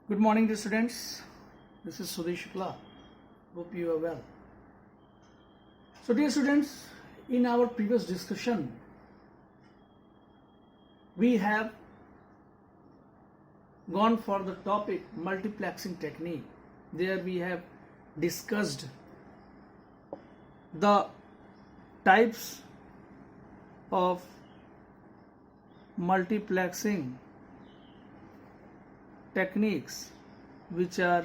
Good morning, dear students. This is Sudesh Shukla. Hope you are well. So, dear students, in our previous discussion, we have gone for the topic multiplexing technique. There we have discussed the types of multiplexing techniques which are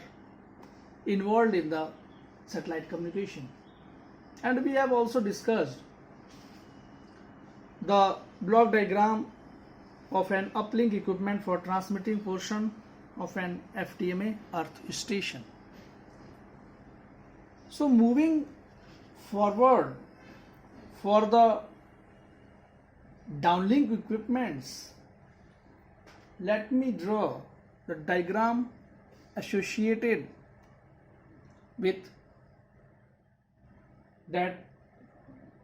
involved in the satellite communication, and we have also discussed the block diagram of an uplink equipment for transmitting portion of an FDMA earth station. So moving forward for the downlink equipments, let me draw the diagram associated with that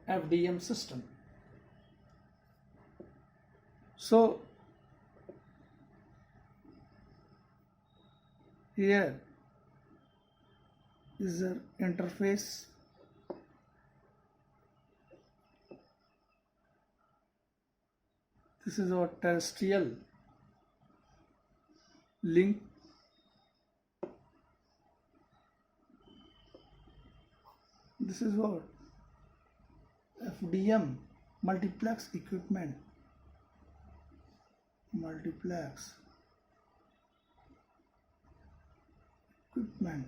FDM system. So here is the interface. This is our terrestrial link. This is what FDM multiplex equipment. Multiplex equipment.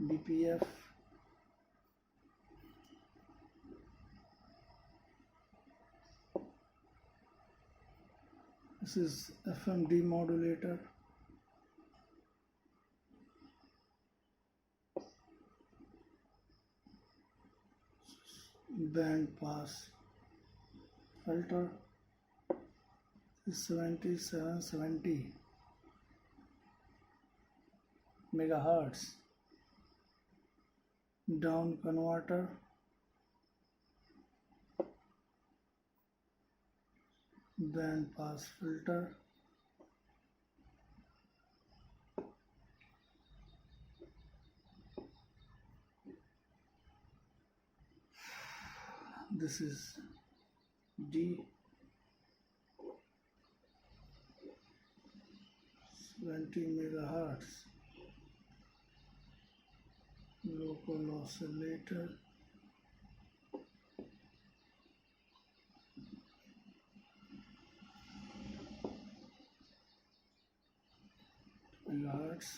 DPF this is FM demodulator, band pass filter, 7770 megahertz, down converter, band pass filter, this is D 20 megahertz, local oscillator, megahertz,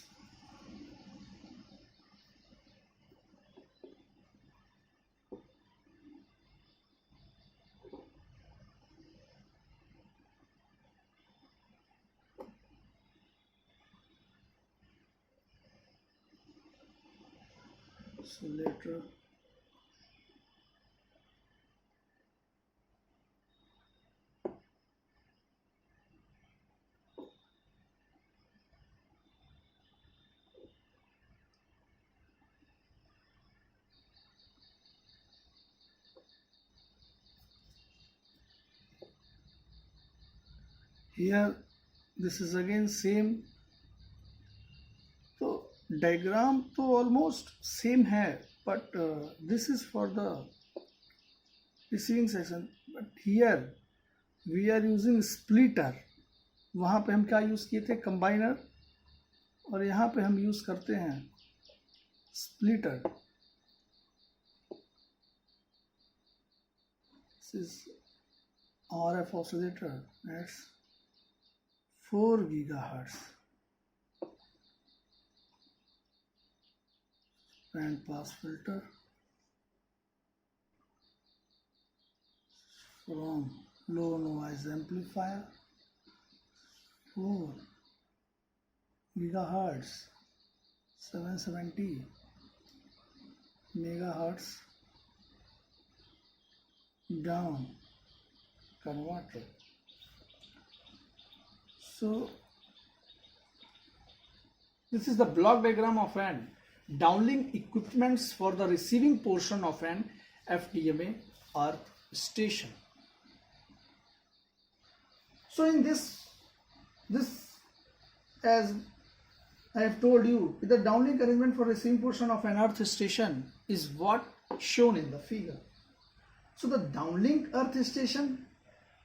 oscillator, here this is again same. तो diagram तो almost same है, but this is for the receiving section, but here we are using splitter. वहाँ पे हम क्या use किए थे, combiner, और यहाँ पे हम यूज़ करते हैं splitter. This is RF oscillator, that's 4 gigahertz. Band pass filter from low noise amplifier, 4 gigahertz, 770 megahertz, down converter. So This is the block diagram of an downlink equipments for the receiving portion of an FDMA earth station. So in this as I have told you, the downlink arrangement for receiving portion of an earth station is what shown in the figure. So the downlink earth station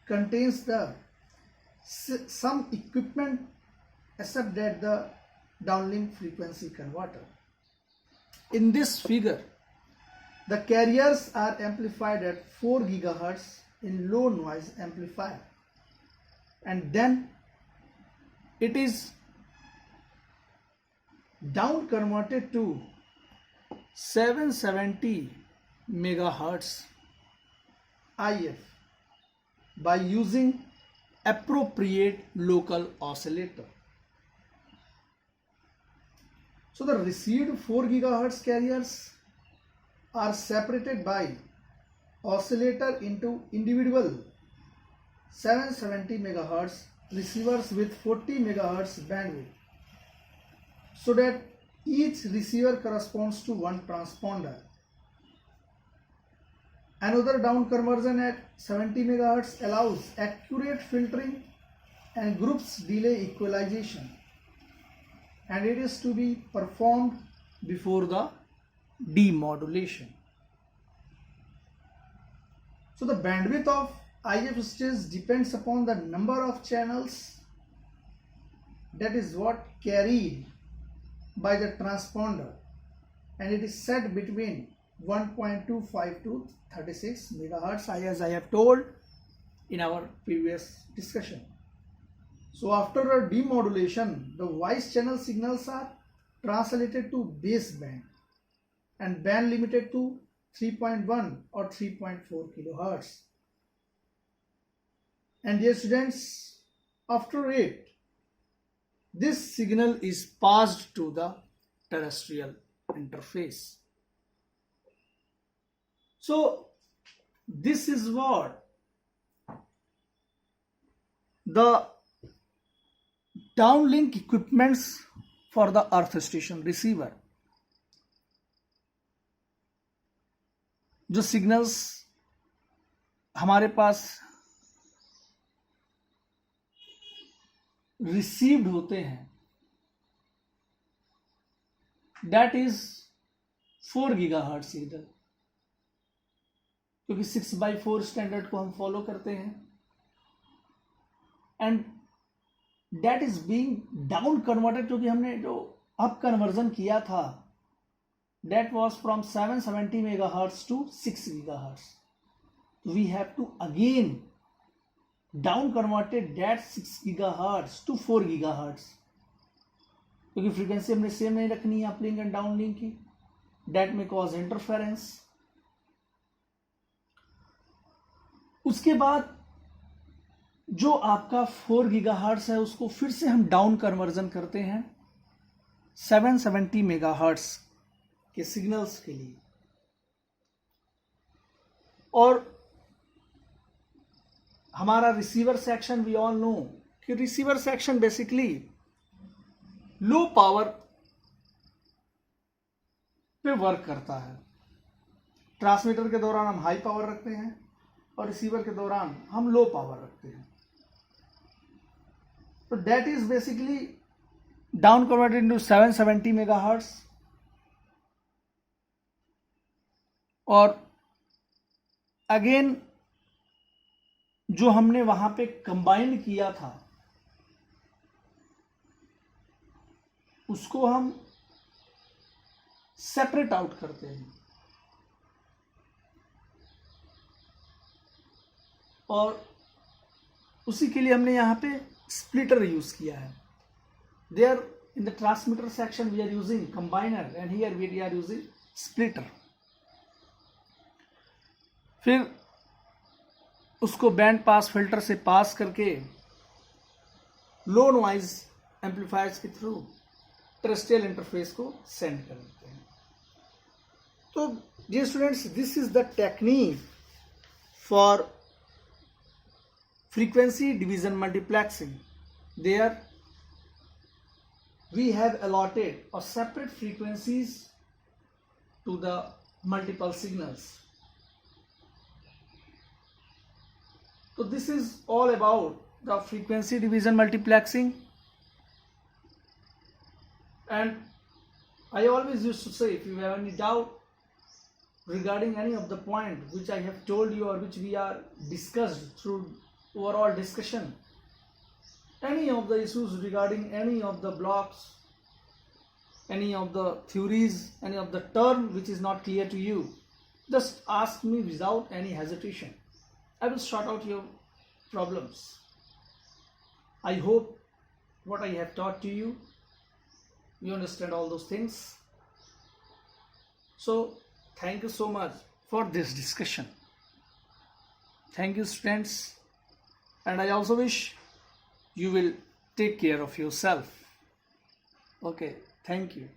contains some equipment except that the downlink frequency converter. In this figure, the carriers are amplified at 4 GHz in low noise amplifier, and then it is down converted to 770 MHz IF by using appropriate local oscillator. So the received 4 GHz carriers are separated by oscillator into individual 770 MHz receivers with 40 MHz bandwidth, so that each receiver corresponds to one transponder. Another down conversion at 70 MHz allows accurate filtering and groups delay equalization, and it is to be performed before the demodulation. So the bandwidth of IF stage depends upon the number of channels, that is what carried by the transponder, and it is set between 1.25 to 36 MHz, as I have told in our previous discussion. So after a demodulation, the voice channel signals are translated to baseband and band limited to 3.1 or 3.4 kHz. And dear students, after it, this signal is passed to the terrestrial interface. So this is what the downlink equipments for the earth station receiver. जो signals हमारे पास received होते हैं, that is 4 GHz signal, क्योंकि 6/4 standard को हम follow करते हैं, and that is being down converted, क्योंकि हमने जो अप कन्वर्जन किया था that was from 770 MHz to 6 GHz. We have to again down converted that 6 GHz to 4 GHz, क्योंकि फ्रीक्वेंसी हमने सेम नहीं रखनी है अपलिंक एंड डाउनलिंक की. That may cause interference. उसके बाद जो आपका 4 GHz है उसको फिर से हम डाउन कन्वर्जन करते हैं 770 MHz के सिग्नल्स के लिए. और हमारा receiver section, we all know कि receiver section basically low power पे वर्क करता है. ट्रांसमीटर के दौरान हम हाई पावर रखते हैं और रिसीवर के दौरान हम लो पावर रखते हैं. तो that is basically down converted into 770 MHz. और अगेन जो हमने वहां पे कंबाइन किया था उसको हम सेपरेट आउट करते हैं, और उसी के लिए हमने यहां पे स्प्लिटर यूज किया है. There in the transmitter section we are using combiner and here we are using splitter. फिर उसको बैंड पास फिल्टर से पास करके लो नॉइज एम्पलीफायर्स के थ्रू टेरेस्ट्रियल इंटरफेस को सेंड कर देते हैं. तो dear students, this is the technique for frequency division multiplexing. There we have allotted or separate frequencies to the multiple signals. So this is all about the frequency division multiplexing. And I always used to say, if you have any doubt regarding any of the point which I have told you or which we are discussed through overall discussion, any of the issues regarding any of the blocks, any of the theories, any of the term which is not clear to you, just ask me without any hesitation. I will sort out your problems. I hope what I have taught to you, you understand all those things. So thank you so much for this discussion. Thank you, friends, and I also wish you will take care of yourself. Okay, thank you.